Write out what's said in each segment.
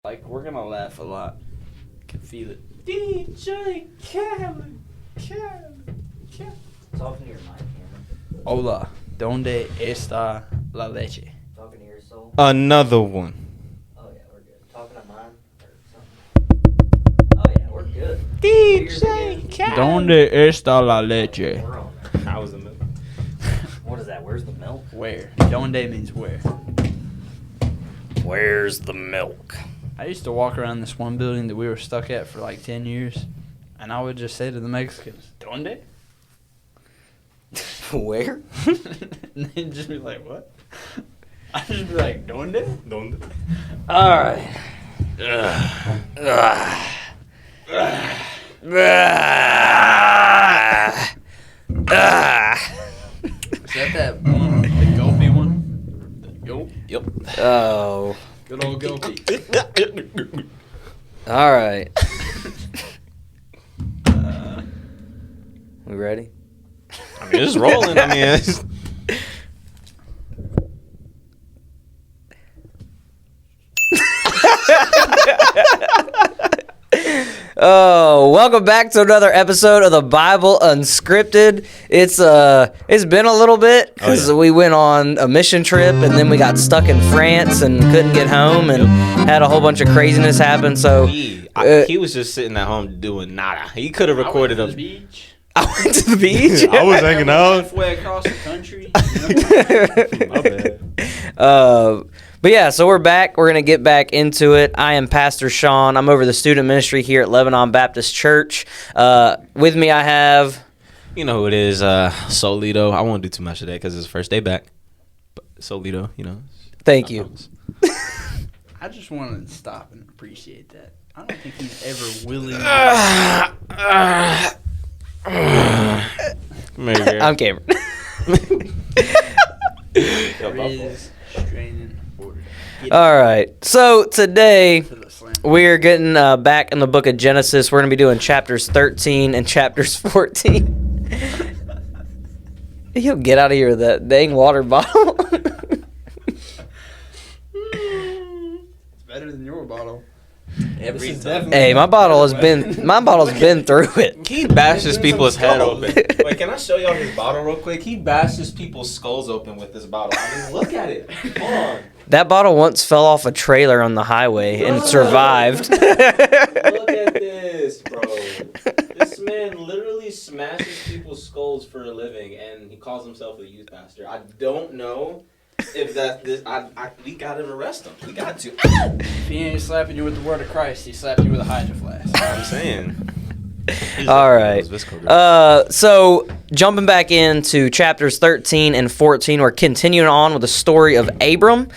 Like, we're gonna laugh a lot. Can feel it. DJ Khaled. Talking to your mic, Cameron. Hola. ¿Dónde está la leche? Talking to your soul. Another one. Oh yeah, we're good. Talking to mine or something. Oh yeah, we're good. DJ Khaled. ¿Dónde está la leche? We're on. How was the milk? What is that? Where's the milk? Where? Donde means where. Where's the milk? I used to walk around this one building that we were stuck at for like 10 years, and I would just say to the Mexicans, ¿Dónde? Where? And they'd just be like, what? I'd just be like, ¿Dónde? Donde? All right. Is that one, the gulpy one? The gulp? Yep. Oh. Good old gulpy. All right. We ready? I mean, it's rolling. I mean, it's... Oh, welcome back to another episode of the Bible Unscripted. It's been a little bit because we went on a mission trip and then we got stuck in France and couldn't get home and had a whole bunch of craziness happen. So he was just sitting at home doing nada. He could have recorded I a went to the beach. I went to the beach. I was hanging out. Halfway across the country. My bad. But yeah, so we're back. We're going to get back into it. I am Pastor Sean. I'm over the student ministry here at Lebanon Baptist Church. With me I have... You know who it is, Solito. I won't do too much today because it's the first day back. But Solito, you know. Thank you. I just wanted to stop and appreciate that. I don't think he's ever willingly... I'm Cameron. All right. So today we're getting back in the book of Genesis. We're going to be doing chapters 13 and chapters 14. You'll get out of here with that dang water bottle. It's better than your bottle. Every time. Hey, my bottle's been through it. He bashes people's head open. Wait, can I show y'all his bottle real quick? He bashes people's skulls open with this bottle. I mean, look at it. Come on. That bottle once fell off a trailer on the highway and survived. Look at this, bro. This man literally smashes people's skulls for a living, and he calls himself a youth pastor. I don't know if we gotta arrest him. We got to. If he ain't slapping you with the word of Christ, he slapped you with a Hydro flask. I'm saying. All right. So jumping back into chapters 13 and 14, we're continuing on with the story of Abram.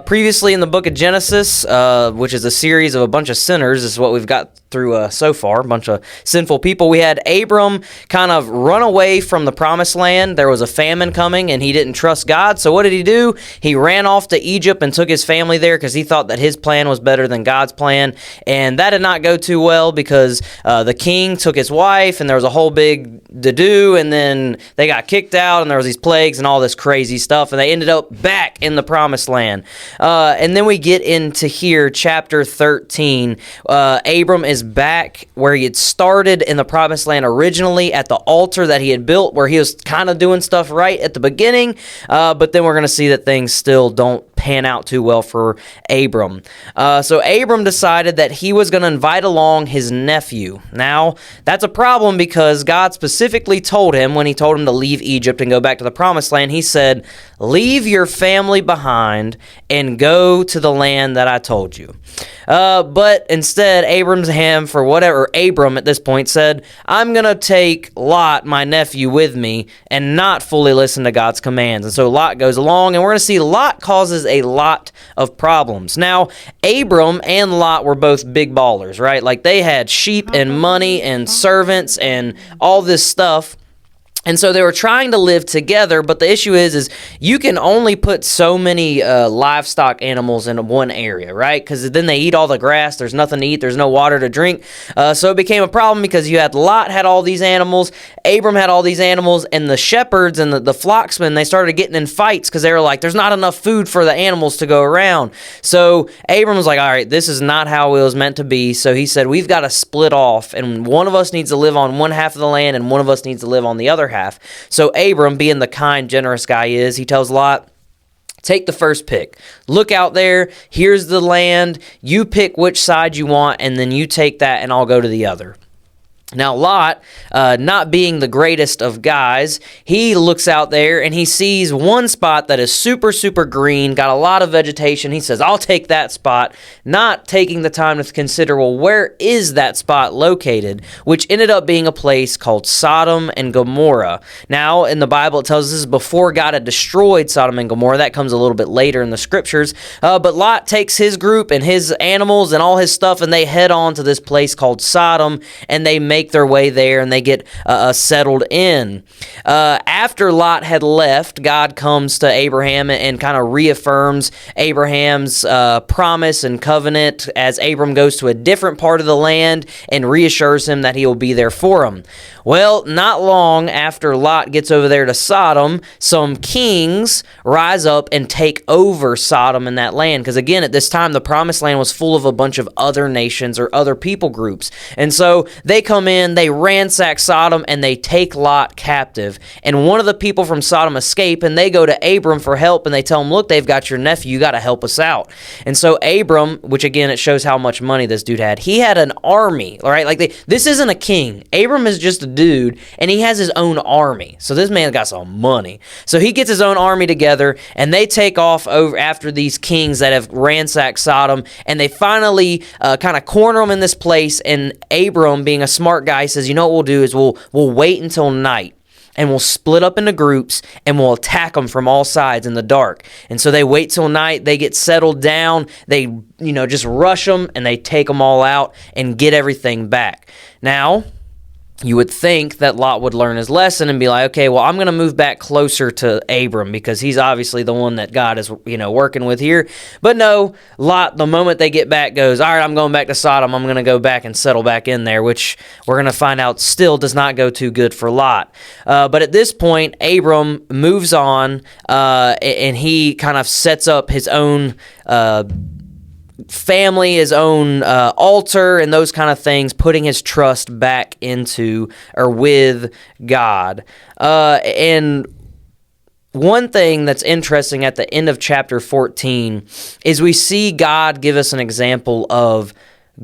Previously in the book of Genesis, which is a series of a bunch of sinners, is what we've got through so far, a bunch of sinful people. We had Abram kind of run away from the promised land. There was a famine coming, and he didn't trust God. So what did he do? He ran off to Egypt and took his family there because he thought that his plan was better than God's plan. And that did not go too well because the king took his wife, and there was a whole big to-do, and then they got kicked out, and there was these plagues and all this crazy stuff, and they ended up back in the promised land. And then we get into here, chapter 13. Abram is back where he had started in the promised land originally at the altar that he had built, where he was kind of doing stuff right at the beginning, but then we're going to see that things still don't pan out too well for Abram. So Abram decided that he was going to invite along his nephew. Now, that's a problem because God specifically told him, when he told him to leave Egypt and go back to the promised land, he said, "Leave your family behind and go to the land that I told you." But instead, Abram at this point said, "I'm going to take Lot, my nephew, with me and not fully listen to God's commands." And so Lot goes along, and we're going to see Lot causes a lot of problems. Now, Abram and Lot were both big ballers, right? Like, they had sheep and money and servants and all this stuff. And so they were trying to live together, but the issue is you can only put so many livestock animals in one area, right? Because then they eat all the grass. There's nothing to eat. There's no water to drink. So it became a problem because you had Lot had all these animals, Abram had all these animals, and the shepherds and the flocksmen, they started getting in fights because they were like, there's not enough food for the animals to go around. So Abram was like, all right, this is not how it was meant to be. So he said, we've got to split off, and one of us needs to live on one half of the land, and one of us needs to live on the other half. So Abram, being the kind, generous guy he tells Lot, take the first pick. Look out there. Here's the land. You pick which side you want, and then you take that, and I'll go to the other. Now, Lot, not being the greatest of guys, he looks out there and he sees one spot that is super, super green, got a lot of vegetation. He says, I'll take that spot, not taking the time to consider, well, where is that spot located, which ended up being a place called Sodom and Gomorrah. Now, in the Bible, it tells us this is before God had destroyed Sodom and Gomorrah. That comes a little bit later in the scriptures. But Lot takes his group and his animals and all his stuff, and they head on to this place called Sodom, and they make their way there, and they get settled in. After Lot had left, God comes to Abraham and kind of reaffirms Abraham's promise and covenant as Abram goes to a different part of the land and reassures him that he will be there for him. Well, not long after Lot gets over there to Sodom, some kings rise up and take over Sodom and that land, because again, at this time, the promised land was full of a bunch of other nations or other people groups. And so they come in, they ransack Sodom, and they take Lot captive. And one of the people from Sodom escape, and they go to Abram for help, and they tell him, look, they've got your nephew, you got to help us out. And so Abram, which again, it shows how much money this dude had, he had an army, all right? Like, this isn't a king. Abram is just a dude, and he has his own army. So this man got some money. So he gets his own army together, and they take off over after these kings that have ransacked Sodom, and they finally kind of corner them in this place, and Abram, being a smart guy, says, you know what we'll do is we'll wait until night, and we'll split up into groups, and we'll attack them from all sides in the dark. And so they wait till night, they get settled down, they just rush them, and they take them all out and get everything back. Now, you would think that Lot would learn his lesson and be like, okay, well, I'm going to move back closer to Abram because he's obviously the one that God is, working with here. But no, Lot, the moment they get back, goes, all right, I'm going back to Sodom. I'm going to go back and settle back in there, which we're going to find out still does not go too good for Lot. But at this point, Abram moves on, and he kind of sets up his own family, his own altar, and those kind of things, putting his trust back into or with God. And one thing that's interesting at the end of chapter 14 is we see God give us an example of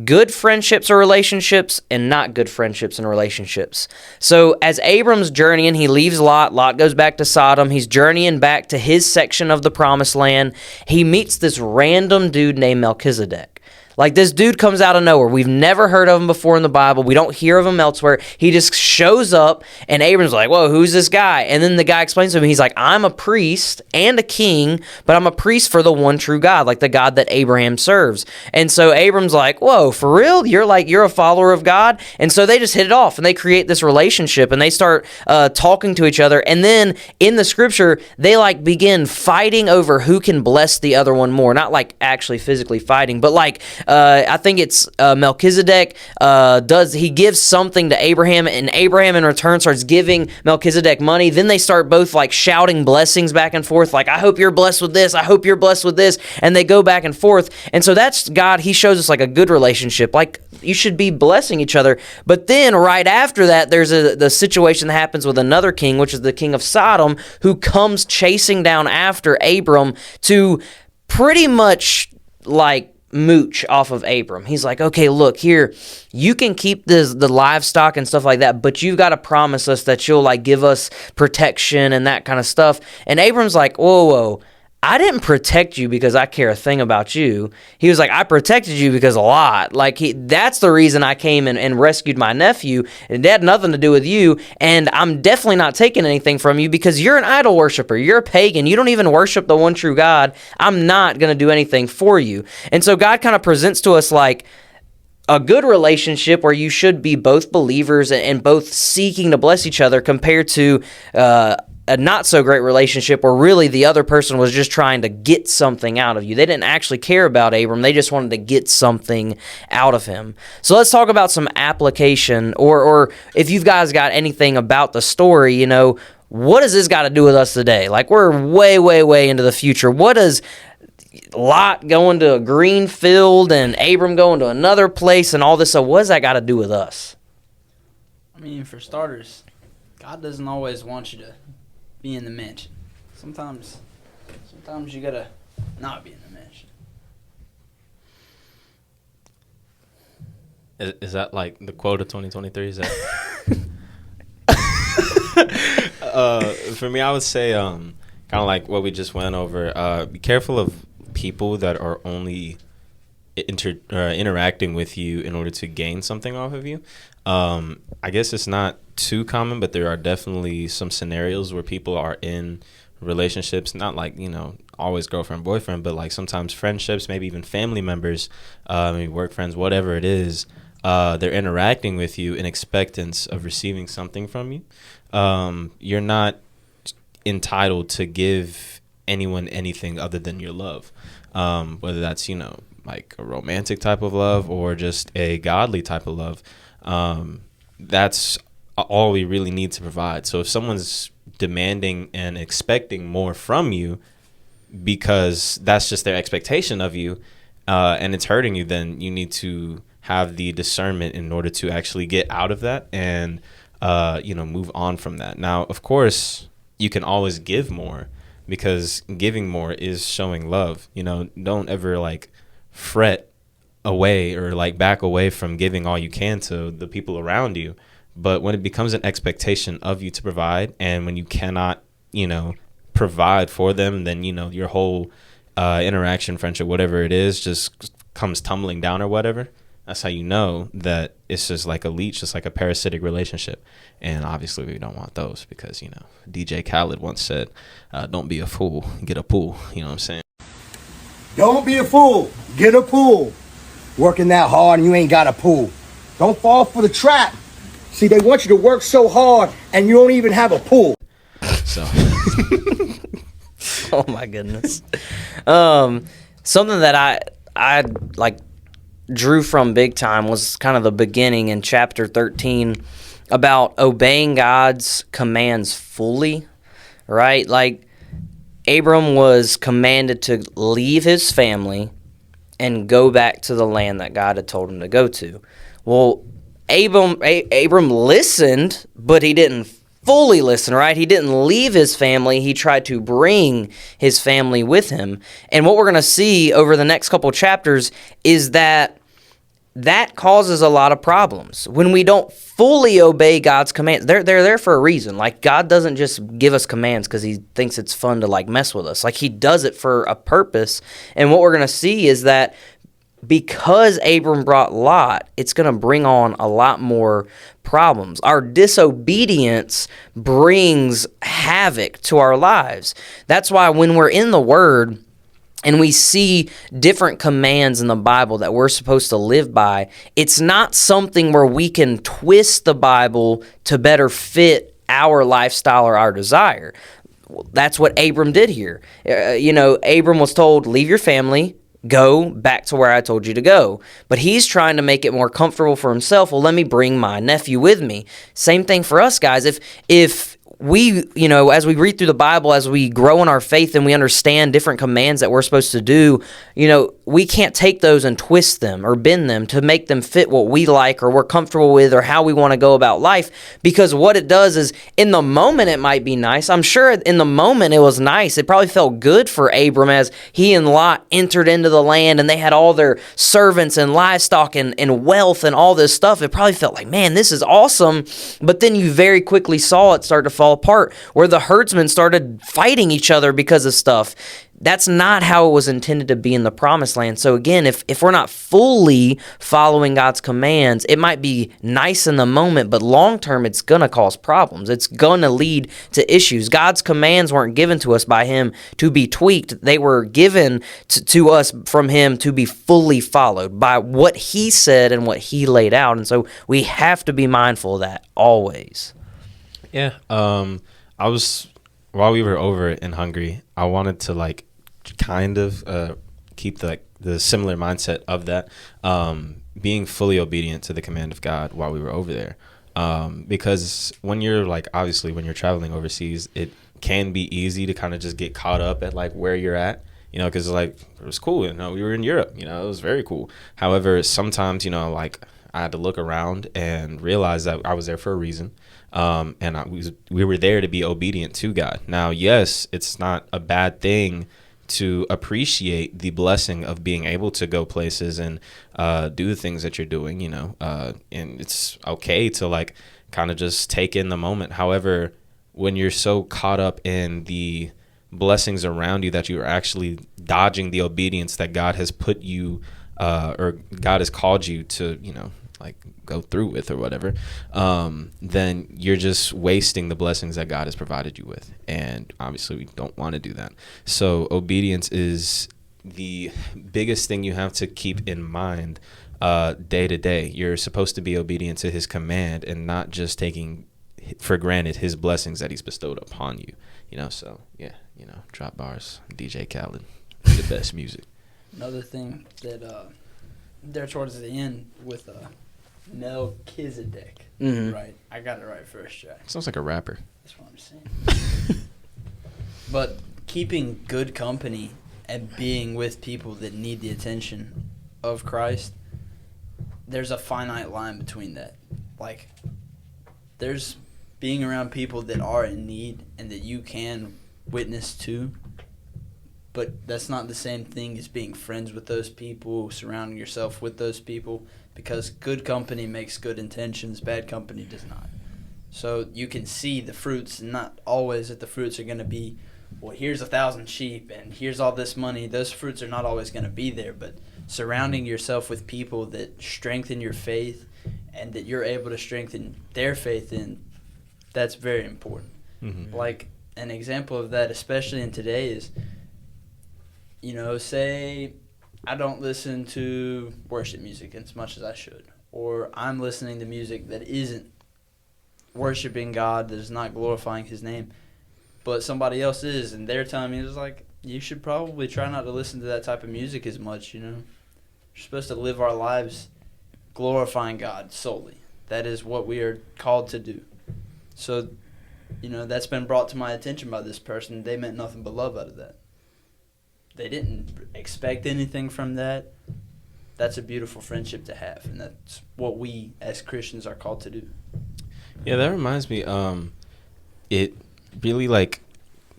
good friendships or relationships and not good friendships and relationships. So as Abram's journeying, he leaves Lot. Lot goes back to Sodom. He's journeying back to his section of the promised land. He meets this random dude named Melchizedek. Like, this dude comes out of nowhere. We've never heard of him before in the Bible. We don't hear of him elsewhere. He just shows up, and Abram's like, whoa, who's this guy? And then the guy explains to him, he's like, I'm a priest and a king, but I'm a priest for the one true God, like the God that Abraham serves. And so Abram's like, whoa, for real? You're a follower of God? And so they just hit it off, and they create this relationship, and they start talking to each other. And then in the scripture, they begin fighting over who can bless the other one more. Not actually physically fighting, but I think it's Melchizedek he gives something to Abraham, and Abraham in return starts giving Melchizedek money. Then they start both shouting blessings back and forth, I hope you're blessed with this, I hope you're blessed with this, and they go back and forth. And so that's God. He shows us a good relationship, you should be blessing each other. But then right after that, there's the situation that happens with another king, which is the king of Sodom, who comes chasing down after Abram to pretty much mooch off of Abram. He's like, okay, look here, you can keep the livestock and stuff like that, but you've got to promise us that you'll give us protection and that kind of stuff. And Abram's like, whoa, I didn't protect you because I care a thing about you. He was like, I protected you because a lot. That's the reason I came and rescued my nephew. It had nothing to do with you, and I'm definitely not taking anything from you because you're an idol worshiper. You're a pagan. You don't even worship the one true God. I'm not going to do anything for you. And so God kind of presents to us a good relationship where you should be both believers and both seeking to bless each other, compared to a not so great relationship where really the other person was just trying to get something out of you. They didn't actually care about Abram. They just wanted to get something out of him. So let's talk about some application, or if you guys got anything about the story, what does this got to do with us today? Like, we're way, way, way into the future. What does Lot going to a green field and Abram going to another place and all this, so what does that got to do with us? I mean, for starters, God doesn't always want you to be in the mansion. Sometimes you gotta not be in the mansion. Is that like the quote of 2023? Is that? For me, I would say kind of like what we just went over. Be careful of people that are only interacting with you in order to gain something off of you. I guess it's not too common, but there are definitely some scenarios where people are in relationships, not like, always girlfriend, boyfriend, but like sometimes friendships, maybe even family members, maybe work friends, whatever it is. They're interacting with you in expectance of receiving something from you. You're not entitled to give anyone anything other than your love, whether that's, like a romantic type of love or just a godly type of love. That's all we really need to provide. So if someone's demanding and expecting more from you because that's just their expectation of you, and it's hurting you, then you need to have the discernment in order to actually get out of that and, move on from that. Now, of course, you can always give more, because giving more is showing love. Don't ever like fret away or like back away from giving all you can to the people around you. But when it becomes an expectation of you to provide, and when you cannot, provide for them, then, your whole interaction, friendship, whatever it is, just comes tumbling down or whatever. That's how you know that it's just like a leech, just like a parasitic relationship. And obviously we don't want those because, DJ Khaled once said, don't be a fool, get a pool. You know what I'm saying? Don't be a fool, get a pool. Working that hard and you ain't got a pool. Don't fall for the trap. See, they want you to work so hard and you don't even have a pool. So. Oh my goodness. Something that I like drew from big time was kind of the beginning in chapter 13 about obeying God's commands fully, right? Like, Abram was commanded to leave his family and go back to the land that God had told him to go to. Well, Abram listened, but he didn't fully listen, right? He didn't leave his family. He tried to bring his family with him. And what we're going to see over the next couple chapters is that causes a lot of problems. When we don't fully obey God's commands, they're there for a reason. Like, God doesn't just give us commands because he thinks it's fun to like mess with us. Like, he does it for a purpose. And what we're going to see is that because Abram brought Lot, it's going to bring on a lot more problems. Our disobedience brings havoc to our lives. That's why when we're in the Word and we see different commands in the Bible that we're supposed to live by, it's not something where we can twist the Bible to better fit our lifestyle or our desire. That's what Abram did here. Abram was told, leave your family, go back to where I told you to go. But he's trying to make it more comfortable for himself. Well, let me bring my nephew with me. Same thing for us, guys. If we, as we read through the Bible, as we grow in our faith and we understand different commands that we're supposed to do, we can't take those and twist them or bend them to make them fit what we like or we're comfortable with or how we want to go about life. Because what it does is, in the moment, it might be nice. I'm sure in the moment it was nice. It probably felt good for Abram as he and Lot entered into the land and they had all their servants and livestock and wealth and all this stuff. It probably felt like, man, this is awesome. But then you very quickly saw it start to fall fall apart, where the herdsmen started fighting each other because of stuff. That's not how it was intended to be in the promised land. So again, if we're not fully following God's commands, it might be nice in the moment, but long term it's going to cause problems. It's going to lead to issues. God's commands weren't given to us by him to be tweaked. They were given to us from him to be fully followed by what he said and what he laid out. And so we have to be mindful of that always. Yeah. I was, while we were over in Hungary, I wanted to like kind of keep the similar mindset of that, being fully obedient to the command of God while we were over there. Because when you're like, obviously when you're traveling overseas, it can be easy to kind of just get caught up at like where you're at, you know, because like it was cool, you know, we were in Europe, you know, it was very cool. However, sometimes, you know, like I had to look around and realize that I was there for a reason. And we were there to be obedient to God. Now, yes, it's not a bad thing to appreciate the blessing of being able to go places and do the things that you're doing, you know, and it's okay to like kind of just take in the moment. However, when you're so caught up in the blessings around you that you're actually dodging the obedience that God has put you or God has called you to, you know, like go through with or whatever, then you're just wasting the blessings that God has provided you with. And obviously we don't want to do that. So obedience is the biggest thing you have to keep in mind day to day. You're supposed to be obedient to his command and not just taking for granted his blessings that he's bestowed upon you, you know. So yeah, you know, drop bars, DJ Khaled, the best music. Another thing that there towards the end with Melchizedek, right? I got it right first try. Sounds like a rapper. That's what I'm saying. But keeping good company and being with people that need the attention of Christ, there's a finite line between that. Like, there's being around people that are in need and that you can witness to, but that's not the same thing as being friends with those people, surrounding yourself with those people, because good company makes good intentions, bad company does not. So you can see the fruits, and not always that the fruits are going to be, well, here's 1,000 sheep and here's all this money. Those fruits are not always going to be there, but surrounding yourself with people that strengthen your faith and that you're able to strengthen their faith in, that's very important. Mm-hmm. Like, an example of that, especially in today, is, you know, say I don't listen to worship music as much as I should, or I'm listening to music that isn't worshiping God, that is not glorifying his name, but somebody else is, and they're telling me, it's like, you should probably try not to listen to that type of music as much, you know. We're supposed to live our lives glorifying God solely. That is what we are called to do. So, you know, that's been brought to my attention by this person. They meant nothing but love out of that. They didn't expect anything from that. That's a beautiful friendship to have, and that's what we as Christians are called to do. Yeah, that reminds me, it really like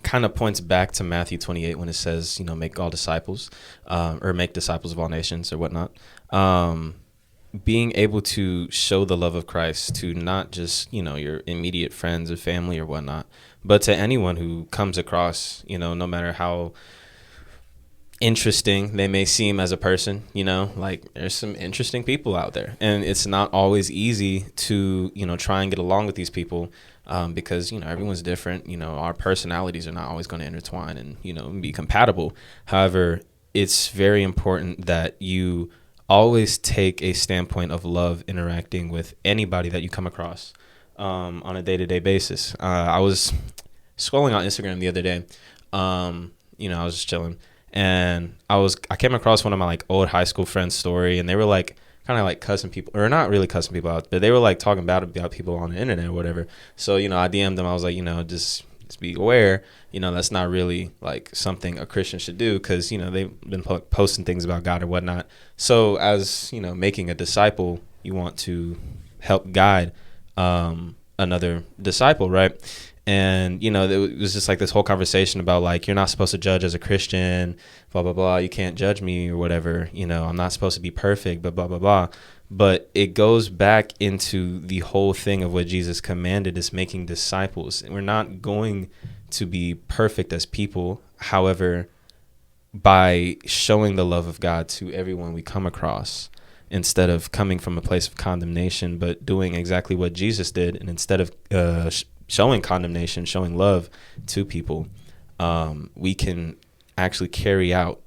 kind of points back to Matthew 28 when it says, you know, make all disciples, or make disciples of all nations or whatnot. Being able to show the love of Christ to not just, you know, your immediate friends or family or whatnot, but to anyone who comes across, you know, no matter how interesting they may seem as a person, you know, like there's some interesting people out there, and it's not always easy to, you know, try and get along with these people, because, you know, everyone's different. You know, our personalities are not always going to intertwine and, you know, be compatible. However, it's very important that you always take a standpoint of love interacting with anybody that you come across on a day-to-day basis. I was scrolling on Instagram the other day. You know, I was just chilling, and I came across one of my like old high school friends' story, and they were like kind of like cussing people, or not really cussing people out, but they were like talking bad about people on the internet or whatever. So, you know, I DM'd them. I was like, you know, just be aware, you know, that's not really like something a Christian should do, because, you know, they've been posting things about God or whatnot. So as, you know, making a disciple, you want to help guide another disciple, right? And, you know, it was just like this whole conversation about like, you're not supposed to judge as a Christian, blah, blah, blah. You can't judge me or whatever. You know, I'm not supposed to be perfect, but blah, blah, blah. But it goes back into the whole thing of what Jesus commanded is making disciples. And we're not going to be perfect as people. However, by showing the love of God to everyone we come across, instead of coming from a place of condemnation, but doing exactly what Jesus did. And instead of showing condemnation, showing love to people, we can actually carry out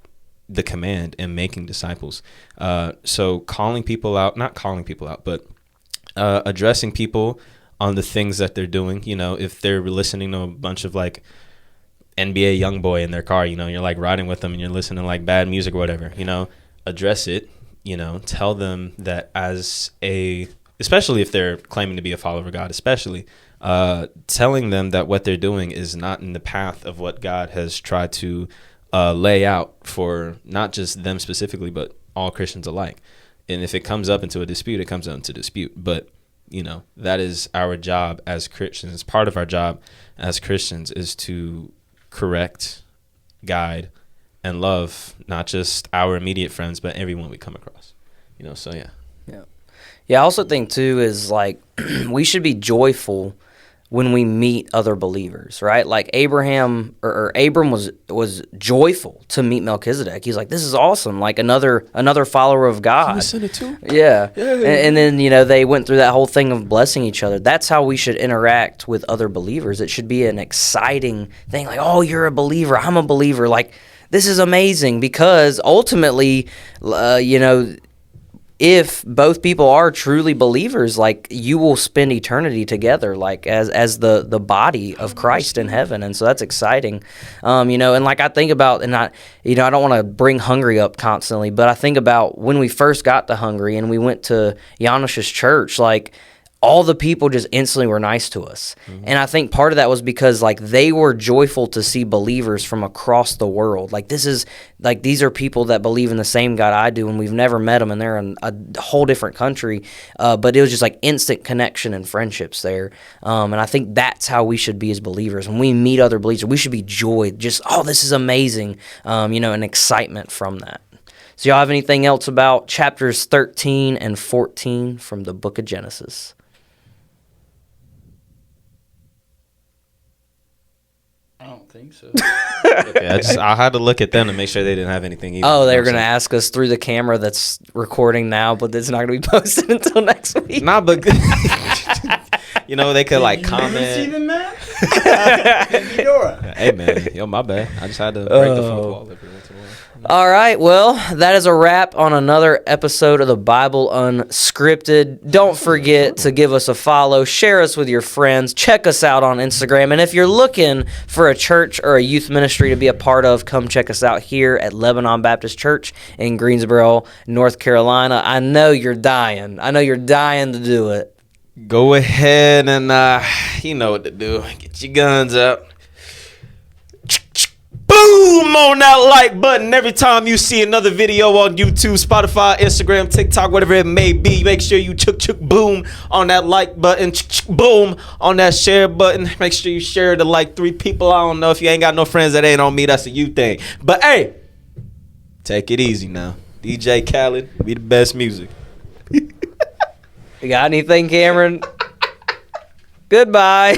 the command and making disciples. So not calling people out, but addressing people on the things that they're doing. You know, if they're listening to a bunch of like NBA YoungBoy in their car, you know, you're like riding with them and you're listening to like bad music or whatever, you know, address it, you know, tell them that especially if they're claiming to be a follower of God, especially telling them that what they're doing is not in the path of what God has tried to lay out for not just them specifically, but all Christians alike. And if it comes up into a dispute, it comes up into dispute. But, you know, that is our job as Christians. Part of our job as Christians is to correct, guide, and love not just our immediate friends, but everyone we come across. You know, so yeah. I also think too is like we should be joyful when we meet other believers, right? Like Abram was joyful to meet Melchizedek. He's like, this is awesome, like another follower of God. Listen to too. Yeah. And then, you know, they went through that whole thing of blessing each other. That's how we should interact with other believers. It should be an exciting thing, like, oh, you're a believer, I'm a believer. Like, this is amazing, because ultimately, you know, if both people are truly believers, like, you will spend eternity together, like as the body of Christ in heaven. And so that's exciting. You know, and like I think about, and I don't want to bring Hungary up constantly, but I think about when we first got to Hungary and we went to Janos's church, like, all the people just instantly were nice to us. Mm-hmm. And I think part of that was because, like, they were joyful to see believers from across the world. Like, these are people that believe in the same God I do, and we've never met them, and they're in a whole different country. But it was just, like, instant connection and friendships there. And I think that's how we should be as believers. When we meet other believers, we should be joyed. Just, oh, this is amazing, you know, and excitement from that. So y'all have anything else about chapters 13 and 14 from the book of Genesis? I don't think so. Okay, I had to look at them to make sure they didn't have anything either. Oh, they were going to ask us through the camera that's recording now, but it's not going to be posted until next week. Nah, but you know, they could like comment. See the man? Hey man, yo, my bad. I just had to break the fourth wall every once in a while. All right, well, that is a wrap on another episode of the Bible Unscripted. Don't forget to give us a follow, share us with your friends, check us out on Instagram, and if you're looking for a church or a youth ministry to be a part of, come check us out here at Lebanon Baptist Church in Greensboro, North Carolina. I know you're dying to do it. Go ahead and you know what to do. Get your guns out. Boom on that like button every time you see another video on YouTube, Spotify, Instagram, TikTok, whatever it may be. Make sure you boom on that like button, boom on that share button. Make sure you share to like 3 people. I don't know, if you ain't got no friends that ain't on me, that's a you thing. But hey, take it easy now. DJ Khaled, be the best music. You got anything, Cameron? Goodbye.